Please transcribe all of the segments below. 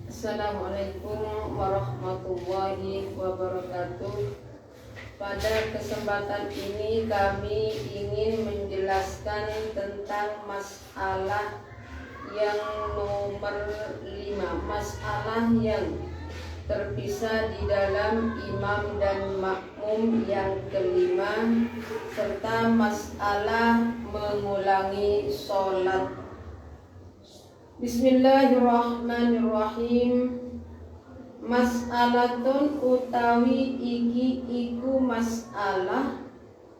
Assalamualaikum warahmatullahi wabarakatuh. Pada kesempatan ini kami ingin menjelaskan tentang masalah yang nomor 5, masalah yang terpisah di dalam imam dan makmum yang kelima, serta masalah mengulangi sholat. Bismillahirrahmanirrahim. Mas'alatun utawi iki iku masalah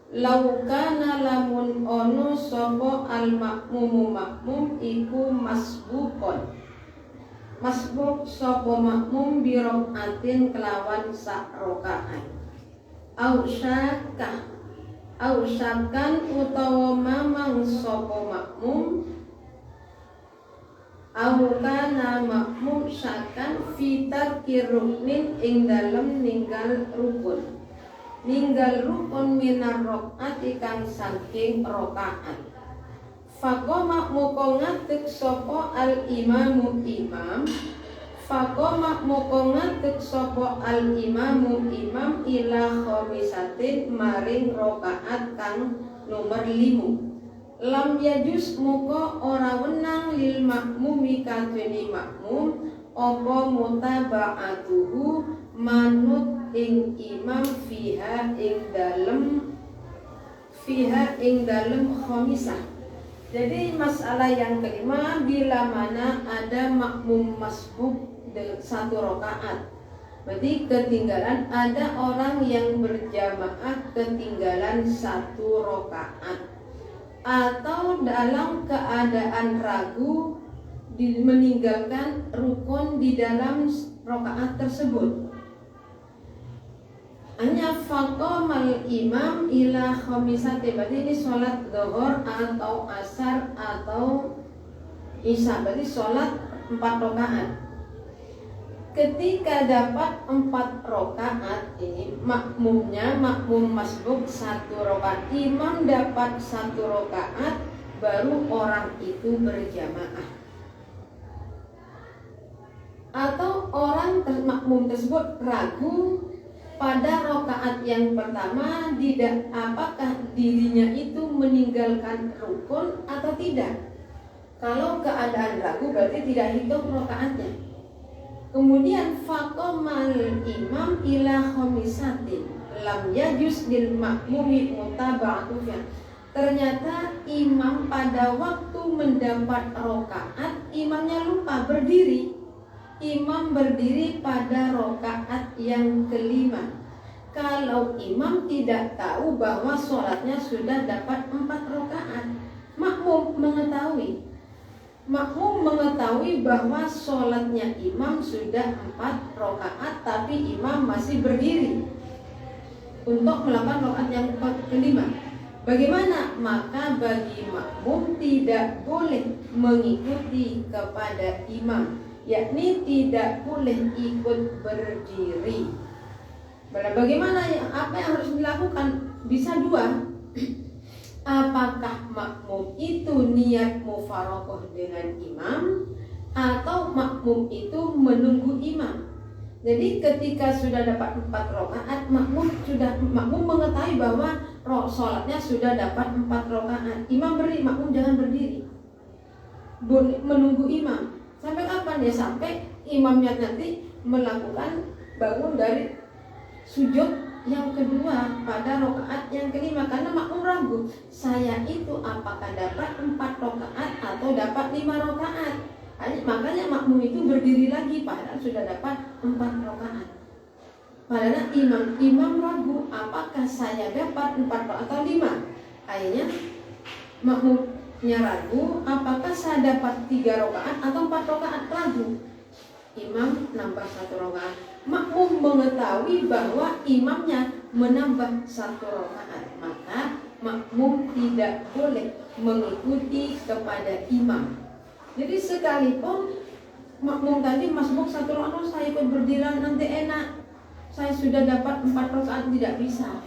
laukana lamun ono sapa al makmumu makmum iku masbukon, masbuk sapa makmum bi rakaatin kelawan sak rakaat, au syakan utawa mamang sapa makmum, awkana makmum syakan fitar kiruknin ing dalem ninggal rukun minar rokaat kang saking rokaat. Faqoma moko ngadeg sapa al imamu imam, faqoma moko ngadeg sapa al imamu imam ila khamisatin maring rokaat kang nomor 5. Lam yajus muka ora wenang lil makmumi kadweni makmum apa mutaba'atuhu manut ing imam fiha ing dalem khamisah. Jadi masalah yang kelima, bila mana ada makmum masbuk satu rakaat, berarti ketinggalan, ada orang yang berjamaah ketinggalan satu rakaat, atau dalam keadaan ragu meninggalkan rukun di dalam rakaat tersebut. Hanya faqamal imam ila khamisati, berarti ini sholat zuhur atau asar atau isya, berarti sholat 4 rakaat. Ketika dapat 4 rakaat, ini makmumnya makmum masbuk 1 rakaat, imam dapat 1 rakaat, baru orang itu berjamaah. Atau orang makmum tersebut ragu pada rakaat yang pertama, tidak apakah dirinya itu meninggalkan rukun atau tidak. Kalau keadaan ragu, berarti tidak hitung rakaatnya. Kemudian faqamal imam ila khamisatin lam yajus lil makmumi mutaba'atuha. Ternyata imam pada waktu mendapat rakaat, imamnya lupa berdiri. Imam berdiri pada rakaat yang kelima. Kalau imam tidak tahu bahwa sholatnya sudah dapat 4 rakaat, makmum mengetahui bahwa sholatnya imam sudah 4 rakaat, tapi imam masih berdiri untuk melakukan rakaat yang kelima. Bagaimana? Maka bagi makmum tidak boleh mengikuti kepada imam, yakni tidak boleh ikut berdiri. Bagaimana? Apa yang harus dilakukan? Bisa 2. Apakah makmum itu niat mufaraqah dengan imam, atau makmum itu menunggu imam. Jadi ketika sudah dapat 4 rakaat, makmum mengetahui bahwa sholatnya sudah dapat 4 rakaat. Imam berdiri, makmum jangan berdiri, menunggu imam. Sampai kapan? Ya sampai imamnya nanti melakukan bangun dari sujud yang kedua pada rakaat yang kelima, karena makmum ragu, saya itu apakah dapat 4 rakaat atau dapat 5 rakaat. Makanya makmum itu berdiri lagi padahal sudah dapat 4 rakaat. Padahal imam ragu, apakah saya dapat 4 atau 5. Akhirnya makmumnya ragu, apakah saya dapat 3 rakaat atau 4 rakaat, ragu. Imam nambah 1 rakaat. Makmum mengetahui bahwa imamnya menambah 1 rakaat, maka makmum tidak boleh mengikuti kepada imam. Jadi sekalipun makmum tadi masbuk 1 rakaat, saya ikut berdiri nanti enak, saya sudah dapat 4 rakaat, tidak bisa.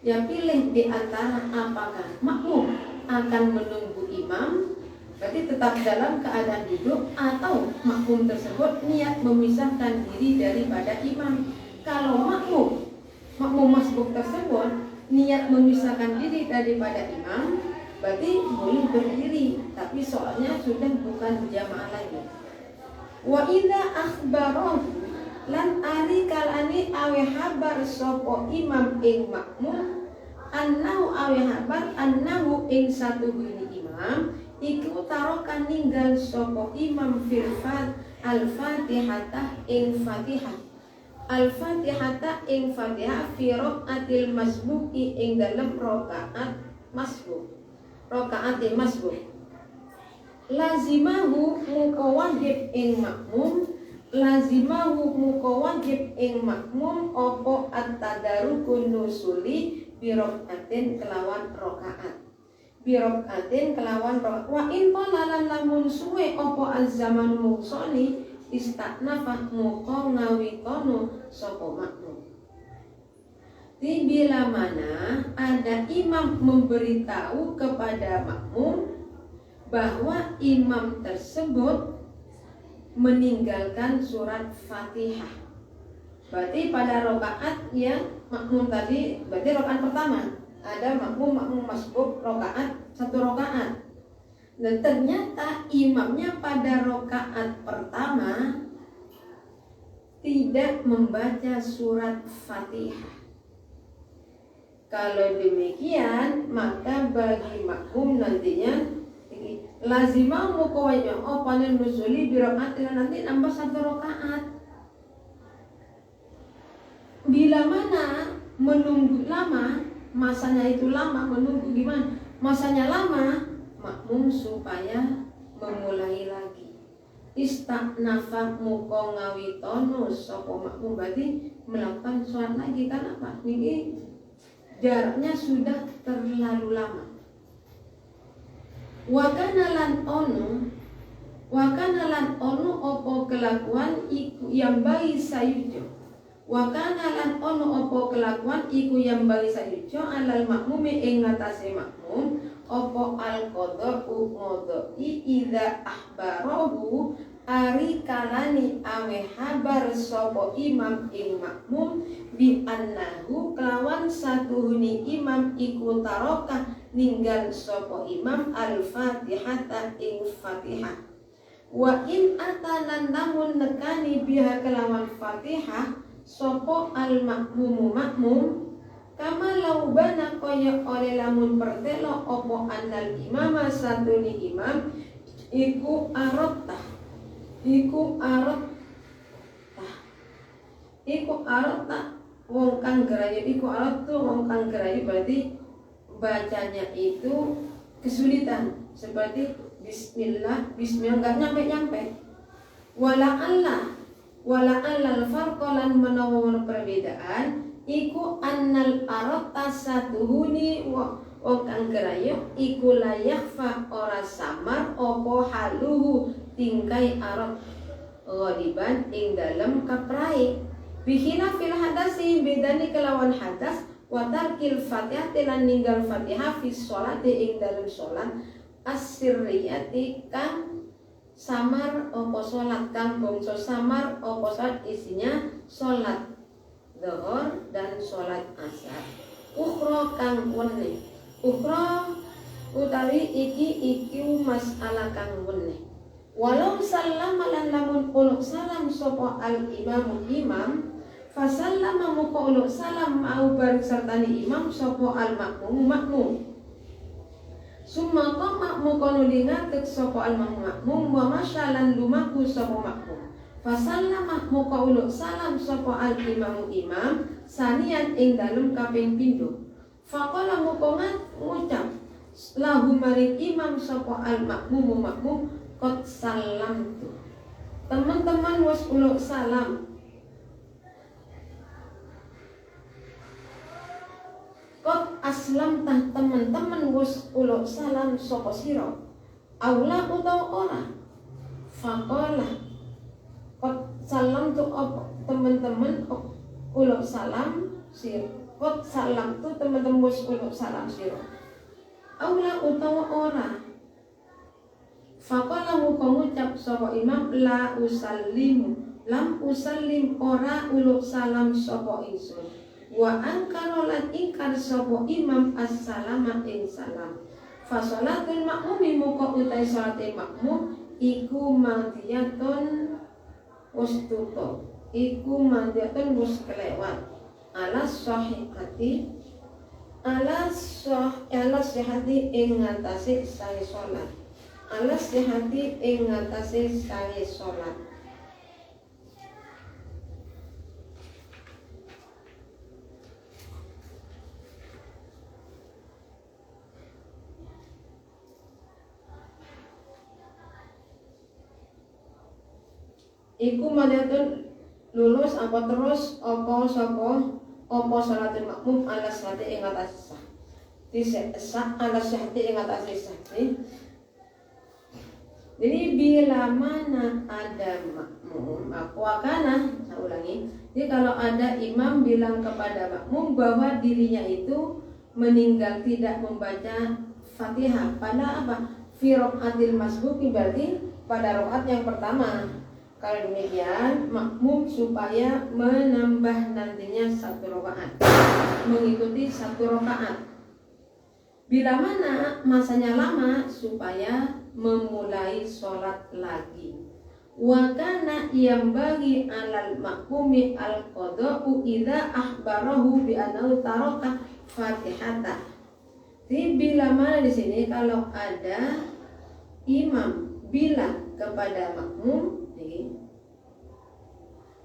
Ya pilih di antara apakah makmum akan menunggu imam Berarti tetap dalam keadaan duduk atau makmum tersebut niat memisahkan diri daripada imam. Kalau makmum masbuk tersebut niat memisahkan diri daripada imam, berarti boleh berdiri, tapi soalnya sudah bukan jamaah lagi. Wa idza akhbarahu lan ari kalani awe habar sapa imam ing makmum annahu awe habar annahu ing satu bini imam iku tarokan ninggal sapa imam fil al-fatihata ing fatihah al-fatihata ing fatihah fi raqatil masbuki ing dalem rakaat masbuk lazimahu muka wajib ing makmum opo at-tadarukun nusuli birokaatin kelawan rokaat wa in qalalan lamun suwe opo az-zaman muksoni istaknafah muka ngawitono sopo makmum. Bila mana ada imam memberitahu kepada makmum bahwa imam tersebut meninggalkan surat Fatihah. Berarti pada rakaat yang makmum tadi, berarti rakaat pertama ada makmum masbuk rakaat 1 rakaat. Dan ternyata imamnya pada rakaat pertama tidak membaca surat Fatihah. Kalau demikian, maka bagi makmum nantinya lazimah mukawainya panen nuzuli birakaat nanti nambah 1 rakaat. Bila mana menunggu lama, masanya itu lama, menunggu gimana? Masanya lama, makmum supaya memulai lagi. Istaknafa muka ngawitono sopo makmum, berarti melakukan sholat lagi. Karena apa? Ini jaraknya sudah terlalu lama. Wakanalan ono opo kelakuan iku yang bayi sayujo. Wakanalan ono opo kelakuan iku yang bayi sayujo alal makmumi ing ngatasi makmum opo al qada'u ngodoi idza ahbarahu ari kalani awe habar sopo imam ing makmum bi annahu kelawan satuhuni imam iku tarokah ninggal sopo imam al-fatihata ing fatihah wa in atanan namun nekani biha kelawan fatihah sopo al-makmumu makmum kama laubana kaya oleh lamun pertelo opo anal imama satuni imam iku arotah wong kang gerayu berarti bacanya itu kesulitan seperti bismillah enggak nyampe wala Allah farqalan menawa perbedaan iku annal arata satuhuni wong kang gerayu iku layakfa ora samar opo haluhu tingkai arat ghaliban ing dalem kaprai bihina fil hadasi bedani kelawan hadas wa tarkil fatihah lan ninggal fatihah fi sholati ing dalem sholat as-sirriyati kang samar opo sholat kang bangsa samar opo sholat isinya sholat zuhur dan sholat asar ukhra kang wene ukhra utawi iki masalah kang wene walau salam lan lamun uluk salam sapa al imam fasallama muka uluk salam mau bareng sertani imam sapa al makmum summa qama muka nulingatek sapa al makmum wa masyalan lumaku sapa makmum fasallama muka uluk salam sapa al imam sanian ing dalem kaping pindho faqala muka ngucap lahu maring imam sapa al makmum kot salam tuh teman-teman was uluk salam kot aslam tah teman-teman was uluk salam sapa sira aula utawa ora faqala kot salam tuh teman-teman uluk salam sira kot salam tuh teman-teman was uluk salam sira aula utawa ora Faqala ngucap sapa imam la usallimu lam usallim ora uluk salam sapa ingsun. Wa angkara lan ingkar sapa imam as-salama ing salam. Fa sholatul makmumi muka utai sholate makmum iku madiyatun ustuto. Iku madiyatun wis kelewat. Alas sahihati alas sehati ing ngatasé sae salat. Alas sehati ing ngatasé sae salat. Iku madiyatun lulus apa terus apa sapa apa salatul makmum ala sehati ing atas sah. Sah ala sehati ing atas sah. Jadi bila mana ada makmum, aku akan saya ulangi. Jadi kalau ada imam bilang kepada makmum bahwa dirinya itu meninggal tidak membaca Fatihah pada apa? Fi raqatil masbuqi, berarti pada rakaat yang pertama. Kalau demikian makmum supaya menambah nantinya satu rakaat, mengikuti satu rakaat. Bila mana masanya lama supaya memulai sholat lagi. Wa kana yambagi alal makmumi al qada'u idza akhbarahu bi annahu taraka Fatihata. Jadi bila mana di sini kalau ada imam bilang kepada makmum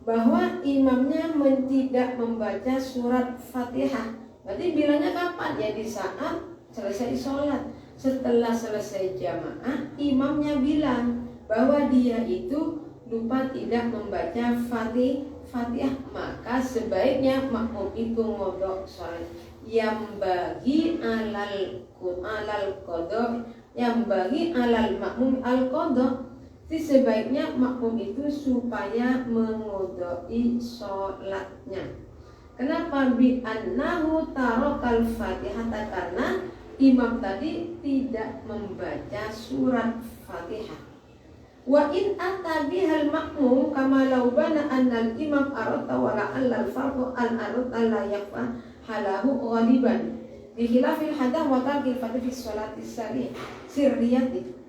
bahwa imamnya tidak membaca surat Fatihah, berarti bilangnya kapan? Ya di saat selesai sholat. Setelah selesai jamaah, imamnya bilang bahwa dia itu lupa tidak membaca Fatihah, maka sebaiknya makmum itu ngodok sholat. Yang bagi alal qadha, yang bagi alal makmum al qadha. Jadi sebaiknya makmum itu supaya mengodoi sholatnya. Kenapa? Bi annahu tarakal Fatihah, karena imam tadi tidak membaca surat Fatihah. Wa in atabihal makmum kama law bana annal imam arata wa la'allal farqu al arata la yakfa halahu ghaliban bi khilafil hadah wa tarkil fatih fi sholati sirriyati.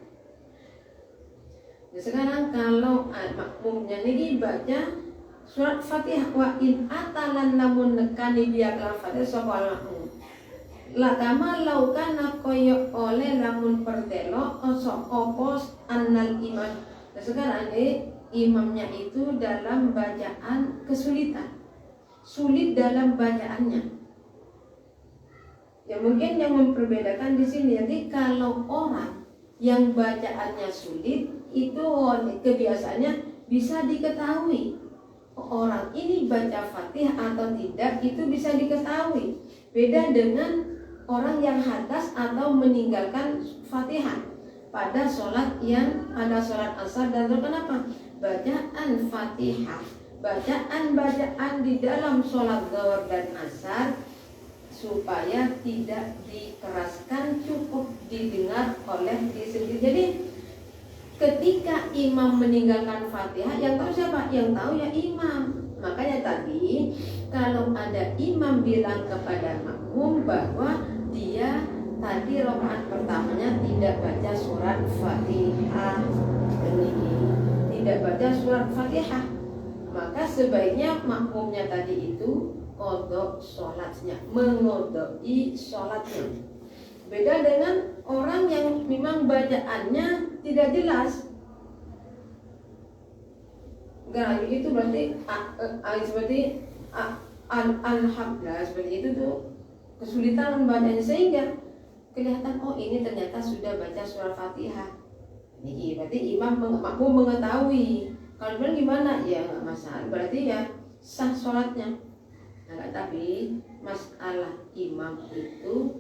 Sekarang kalau makmumnya ini baca surat Fatihah wa in atalan namun nekani dia kelan Fatihah sapa makmum. La kama laukana koyo oleh lamun pertelo oso opos annal imam. Sekarang ini imamnya itu dalam bacaan kesulitan, sulit dalam bacaannya. Ya mungkin yang memperbedakan di sini, jadi kalau orang yang bacaannya sulit itu kebiasaannya bisa diketahui orang ini baca Fatihah atau tidak, itu bisa diketahui. Beda dengan orang yang hadas atau meninggalkan Fatihah pada sholat asar dan kenapa? Bacaan Fatihah, bacaan di dalam sholat zuhur dan asar supaya tidak dikeraskan, cukup didengar oleh diri sendiri. Jadi ketika imam meninggalkan Fatihah, yang tahu siapa? Yang tahu ya imam. Makanya tadi kalau ada imam bilang kepada makmum bahwa dia tadi rakaat pertamanya tidak baca surat Fatihah, tidak baca surat Fatihah, maka sebaiknya makmumnya tadi itu qadha sholatnya, mengodoi sholatnya. Beda dengan orang yang memang bacaannya tidak jelas. Enggak, itu berarti seperti alhamdulillah seperti itu tuh kesulitan membacanya sehingga kelihatan oh ini ternyata sudah baca surat Fatihah. Ini berarti imam makmum mengetahui. Kalau bilang gimana? Ya nggak masalah. Berarti ya sah sholatnya. Nah, tapi masalah imam itu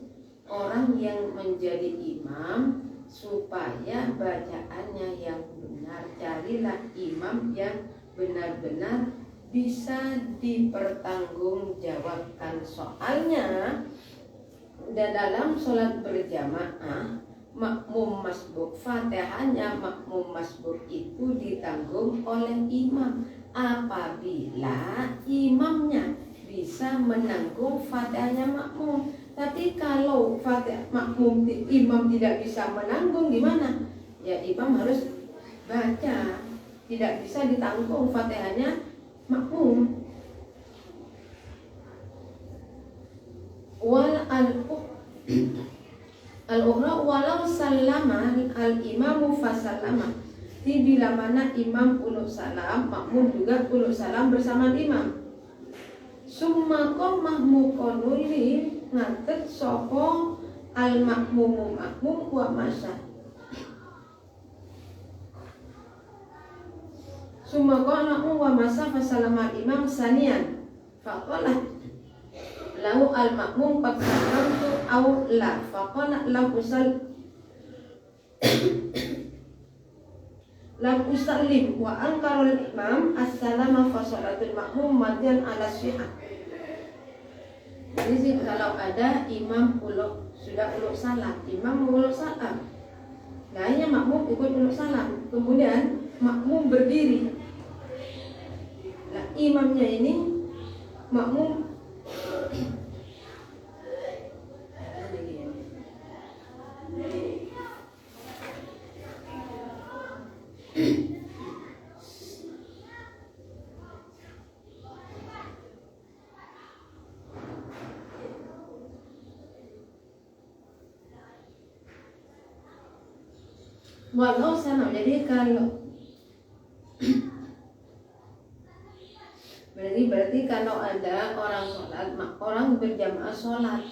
orang yang menjadi imam supaya bacaannya yang benar. Carilah imam yang benar-benar bisa dipertanggungjawabkan. Soalnya dan dalam sholat berjamaah makmum masbuk, Fatihahnya makmum masbuk itu ditanggung oleh imam apabila imamnya bisa menanggung Fatihahnya makmum. Tapi kalau Fatihah makmum imam tidak bisa menanggung gimana? Ya imam harus baca, tidak bisa ditanggung Fatihahnya makmum. Wal al-ukhra walau sallama al-imamu fasallama. Bila mana imam uluk salam, makmum juga uluk salam bersama imam. Summa qamah muqallili ngatet sapa al-makmumu makmum wa masya. Summa qala wa masa fasallama al-imam sanian. Faqala lahu al-makmum qad sallamtu aw la, faqala lam usallim wa ankara al-imam as-salama fa salatul makmum madian ala syi'ah. Jadi sih kalau ada imam sudah uluk salam, imam uluk salam, nah hanya makmum ikut uluk salam, kemudian makmum berdiri. Nah imamnya ini makmum walau sana. Jadi berarti kalau ada orang sholat, orang berjamaah sholat,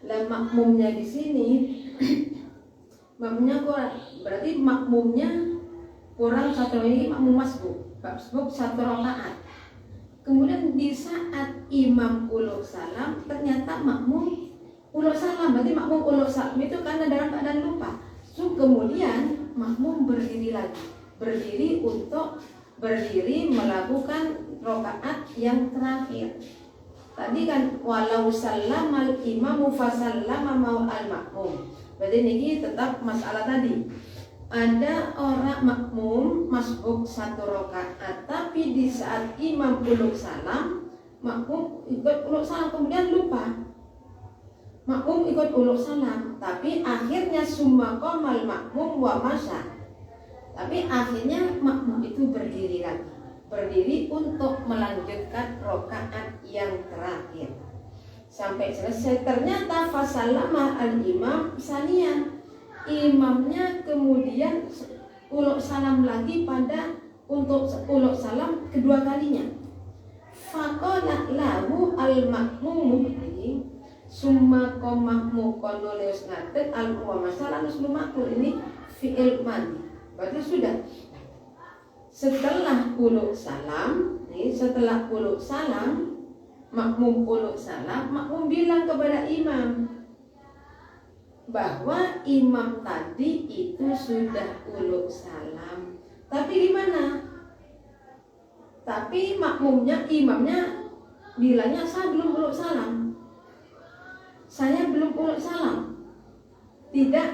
dan makmumnya di sini, makmumnya kurang, berarti makmumnya kurang satu, ini makmum masbuk satu rakaat. Kemudian di saat imam uluk salam, ternyata makmum uluk salam, berarti makmum uluk salam itu karena dalam keadaan lupa. So, kemudian makmum berdiri lagi, berdiri melakukan rakaat yang terakhir. Tadi kan walau sallamal imamu fasallama mau al makmum. Berarti ini tetap masalah tadi. Ada orang makmum masbuk satu rakaat, tapi di saat imam uluk salam, makmum ikut uluk salam, kemudian lupa. Makmum ikut uluk salam, tapi akhirnya summa qamal makmum wa masya. Tapi akhirnya makmum itu berdiri lagi, berdiri untuk melanjutkan rakaat yang terakhir sampai selesai. Ternyata fasallama al-imam sanian, imamnya kemudian uluk salam lagi untuk uluk salam kedua kalinya. Faqala lahu al-makmum summa qamah muqallus ngatet al-wa masalah makmum ini fi'il madi. Berarti sudah setelah uluk salam, makmum uluk salam, makmum bilang kepada imam bahwa imam tadi itu sudah uluk salam. Tapi gimana? Tapi imamnya bilangnya saya belum uluk salam. Saya belum uluk salam. Tidak,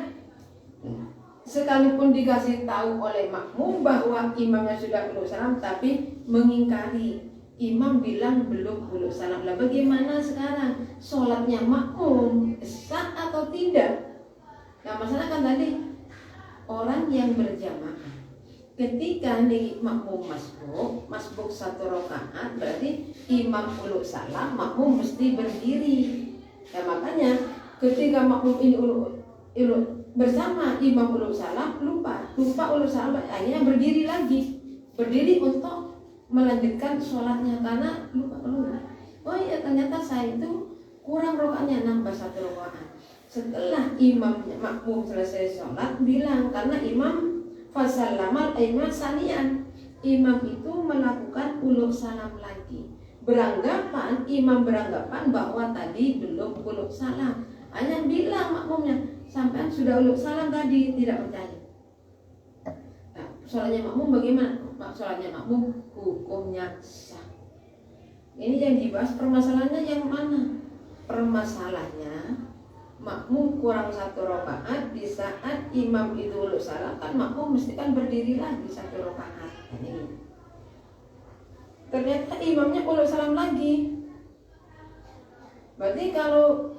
sekalipun dikasih tahu oleh makmum bahwa imamnya sudah uluk salam, tapi mengingkari. Imam bilang belum uluk salam. Lah bagaimana sekarang? Sholatnya makmum sah atau tidak? Nah masalah kan tadi orang yang berjamaah, ketika nih makmum masbuk satu rakaat, berarti imam uluk salam, makmum mesti berdiri. Ya makanya ketika makmum ini uluk bersama imam uluk salam, lupa uluk salam, akhirnya berdiri lagi, berdiri untuk melanjutkan sholatnya karena lupa. Oh iya, ternyata saya itu kurang rakaatnya, nambah satu rakaat. Setelah makmum selesai sholat, bilang karena imam fasallamal imam sanian, imam itu melakukan uluk salam lagi. Imam beranggapan bahwa tadi belum uluk salam. Hanya bilang makmumnya, sampean sudah uluk salam tadi, tidak percaya. Nah, sholatnya makmum bagaimana? Sholatnya makmum hukumnya sah. Ini yang dibahas permasalahannya yang mana? Permasalahannya makmum kurang 1 rakaat, di saat imam itu uluk salam kan makmum mesti kan berdiri lagi 1 rakaat. Ini ternyata imamnya uluk salam lagi. Berarti kalau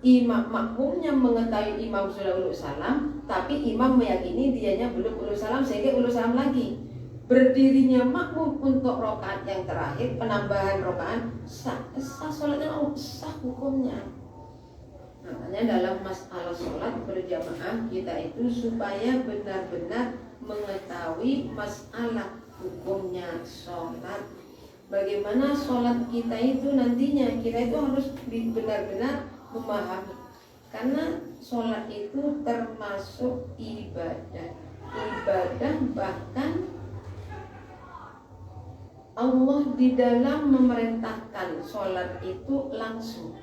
imam makmumnya mengetahui imam sudah uluk salam, tapi imam meyakini dianya belum uluk salam sehingga uluk salam lagi, berdirinya makmum untuk rakaat yang terakhir, penambahan rakaat sah sholatnya, sah hukumnya. Makanya dalam masalah sholat berjamaah kita itu supaya benar-benar mengetahui masalah hukumnya sholat. Bagaimana sholat kita itu nantinya, kita itu harus benar-benar memahami. Karena sholat itu termasuk ibadah. Ibadah bahkan Allah di dalam memerintahkan sholat itu langsung,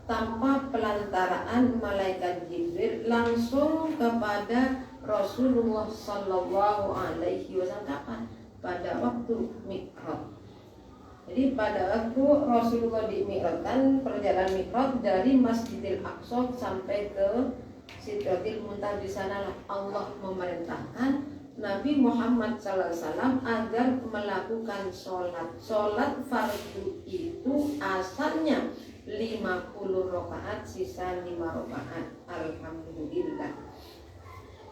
tanpa pelantaraan malaikat Jibril, langsung kepada Rasulullah Sallallahu Alaihi Wasallam. Kapan? Pada waktu Mi'raj. Jadi pada waktu Rasulullah di Mi'rajkan, perjalanan Mi'raj dari Masjidil Aqsa sampai ke Sidratil Muntaha, di sanalah Allah memerintahkan Nabi Muhammad SAW agar melakukan sholat. Sholat fardu itu asalnya 50 rakaat, sisa 5 rakaat. Alhamdulillah.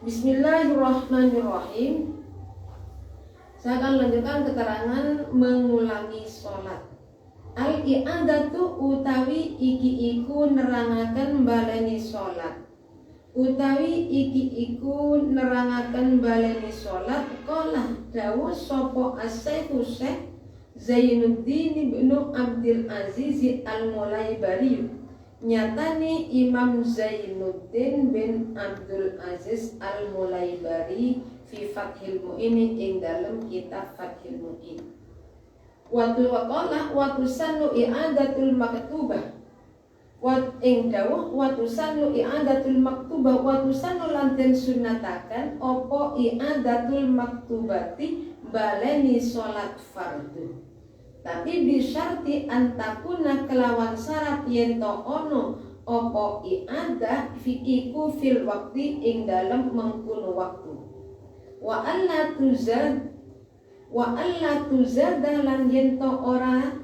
Bismillahirrahmanirrahim. Saya akan lanjutkan keterangan mengulangi sholat. Al-i'adatu utawi iki iku nerangaken baleni sholat. Utawi iki iku nerangaken baleni sholat. Qala dawuh sapa As-Syekh Zainuddin ibnu Abdul Aziz Al-Mulaybari. Nyatane Imam Zainuddin bin Abdul Aziz Al-Mulaybari fi Fathil Mu'in, ing dalam kitab Fathil Mu'in. Watu waqala watu sanu i'adatul maktubah. Wat ing dawuh watu sanu i'adatul maktubah, watu sanu lanten sunatakan opo i'adatul maktubati baleni sholat fardu. Tapi bisyarti antakuna kelawan syarat yen to ono opo i'adah fikiku fil wakti ing dalam mengkuno waktu. Wa alla tuzad lan yen to ora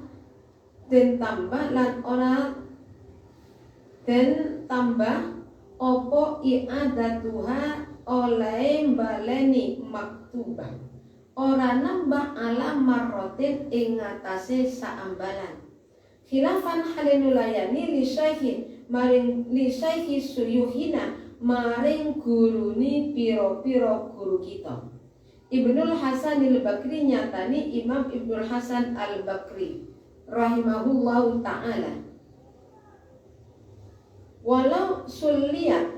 den tambah lan ora den tambah opo i'adatuha oleh baleni maktubah. Ora nambah ala marrotin ing ngatasé saambalan. Khilafan halenulayani li syaihin maring li syaihi suyuhina maring guruni piro-piro guru kita. Ibnul Hasan al-Bakri, nyatani Imam Ibnul Hasan al-Bakri rahimahullahu ta'ala. Walau sulliyat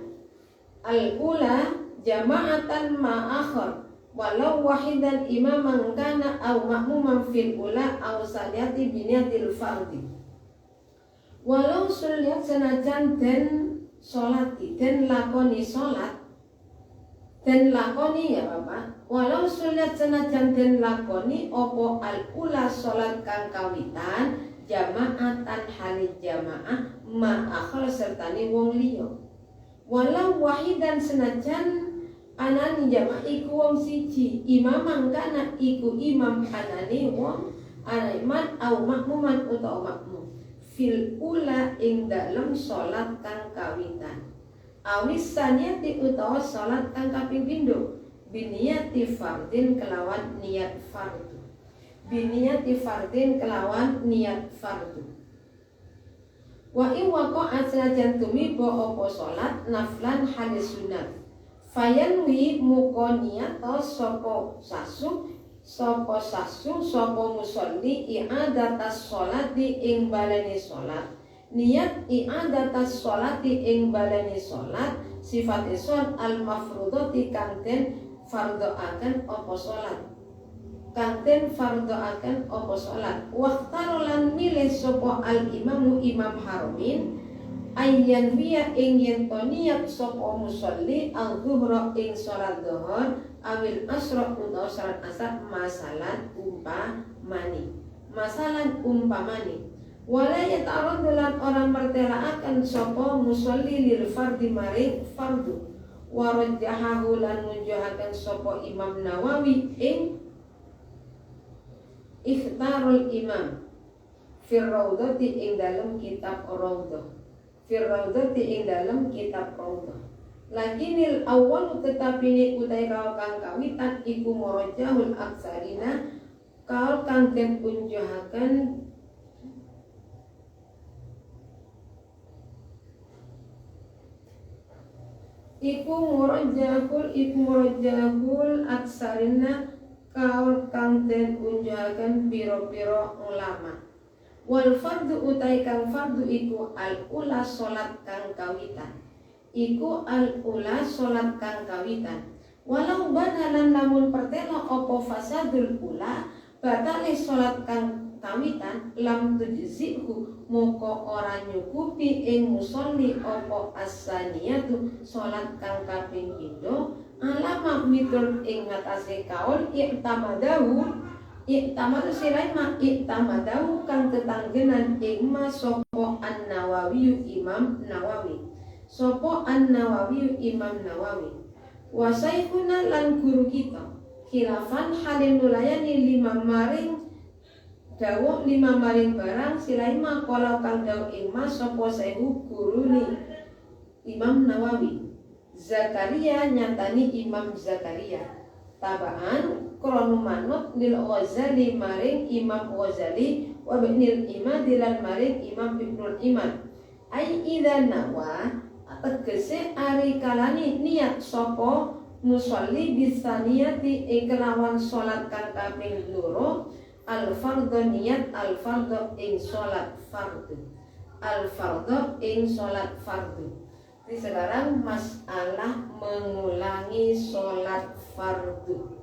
al-ula jama'atan ma'akhar, walau wahidan imaman kana au ma'muman fil ula au saliyati biniyatil fardi. Walau suliat senajan den sholati, den lakoni sholat, den lakoni ya Bapak. Walau suliat senajan den lakoni opo al ula sholat kang kawitan jamaatan hari jamaah ma'akhal sertani wong liya. Walau wahidan senajan anani jamaah iku wong siji, imam kana iku imam anani wong anaiman au makmuman utawa makmum fil ula ing dalem salat kang kawitan, awis saniyati utawa salat kang kaping pindho, biniyati fardin kelawan niat fardu, biniyati fardin kelawan niat fardu. Wa in waqa'a senajan tumiba apa salat naflan hadis sunat, fayanwi mukoniyato sopo sasu sopo musolli i'adatas sholati ing baleni sholat, niat i'adatas sholati ing baleni sholat sifat isun al mafrudoti kanten fardo akan opo sholat, kanten fardo akan opo sholat. Waktarolan milih sopo al imamu imam harumin ayyan wiya ing yen to niat sapa musolli al-dhuhra ing salat dhuhur awil asra utawa salat asar masalan umpamani Wala yata'arradulan orang mertelaakan sapa musolli lil fardi maring fardu. Warajjahahu lan munjuhaken sapa Imam Nawawi ing Ikhtarul Imam fir raudhati ing dalem kitab Raudhah. Fir raudhati ing dalem kitab Raudhah. Lakinil awal tetapi ni utai kaul kang kawitan iku murajjahul aksarina kaul kang den unjuhaken iku murajjahul aksarina kaul kang den unjuhaken pira-pira ulama. Wal fardu utai kang fardu iku al ula salat kang kawitan. Iku al ula salat kang kawitan. Walau banalan lamun pertelo opo fasadul ula batale salat kang kawitan lam tujzihu moko ora nyukupi ing musolli opo as-saniyatu salat kang kaping pindho alama mitur ing ngatasé kaul iktamadu siraima iktamadahu kang tetanggenan ing sapa An-Nawawi Imam Nawawi sapa An-Nawawi Imam Nawawi wa saikhuna lan guru kita khilafan halin nulayani lima maring dawuh lima maring barang siraima kala kang dawuh ing sapa saikhu guruni Imam Nawawi Zakaria nyatani Imam Zakaria tabaan krono manut lil Ghazali maring Imam Ghazali wa ibnil Imad lan maring Imam Ibnul Imad ai idza nawa tegese ari kalani niat sapa musolli bisaniyati ing kelawan salat kang kaping 2 al fardhu niat al fardhu ing salat fardhu al fardhu ing salat fardhu. Jadi sekarang masalah mengulangi sholat fardu.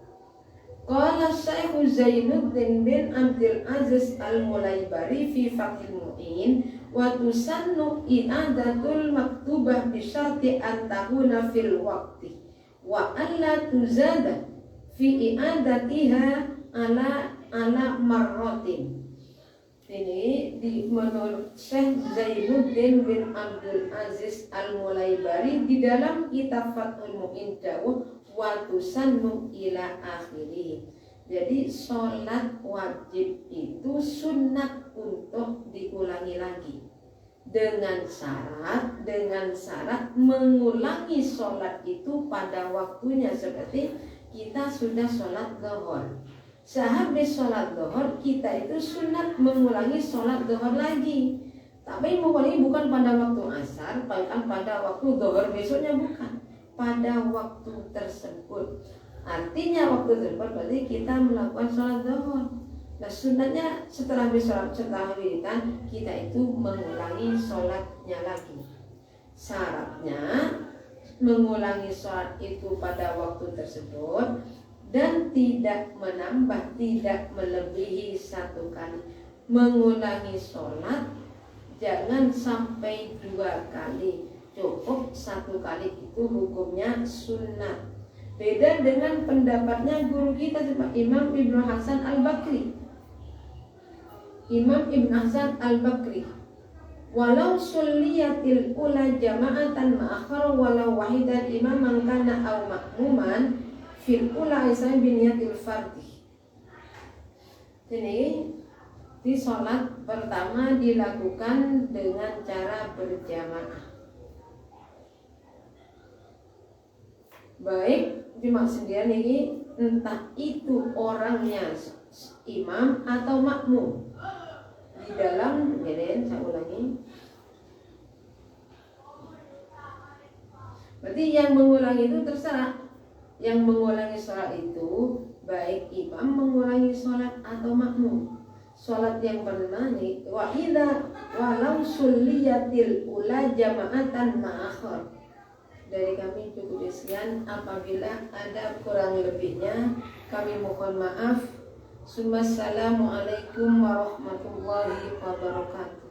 Qala Syekh Zainuddin bin Abdul Aziz Al-Mulaybari fi Fathul Mu'in wa tusannu i'adatul maktubah bi syarti an takuna fil waqti wa alla tuzada fi i'adatiha ala marratin. Ini menurut Syekh Zainuddin bin Abdul Aziz Al-Mulaybari di dalam kitab Fathul Mu'in dawuh wa tusannu ila akhiri. Jadi sholat wajib itu sunat untuk diulangi lagi dengan syarat mengulangi sholat itu pada waktunya seperti kita sudah sholat zuhur. Sehabis sholat zuhur kita itu sunat mengulangi sholat zuhur lagi. Tapi mengulangi bukan pada waktu asar, bahkan pada waktu zuhur besoknya bukan. Pada waktu tersebut. Artinya waktu tersebut berarti kita melakukan sholat zuhur. Nah sunatnya setelah wiridan kita itu mengulangi sholatnya lagi. Syaratnya mengulangi sholat itu pada waktu tersebut dan tidak menambah, tidak melebihi 1 kali. Mengulangi sholat jangan sampai 2 kali, cukup 1 kali itu hukumnya sunnah. Beda dengan pendapatnya guru kita Imam Ibnu Hasan Al-Bakri. Imam Ibnu Hasan Al-Bakri, walau sulliyatil ula jama'atan ma'akhar walau wahidan imaman kana aw makmuman fil ula isai biniyatil fardhi. Jadi di sholat pertama dilakukan dengan cara berjamaah. Baik dimaksudkan ini entah itu orangnya imam atau makmum. Di dalam saya ulangi. Berarti yang mengulangi itu terserah. Yang mengulangi sholat itu baik imam mengulangi sholat atau makmum. Sholat yang pernah nih wa idza walau sulliyatil ula jama'atan ma'akhir. Dari kami cukup sekian. Apabila ada kurang lebihnya kami mohon maaf. Assalamualaikum warahmatullahi wabarakatuh.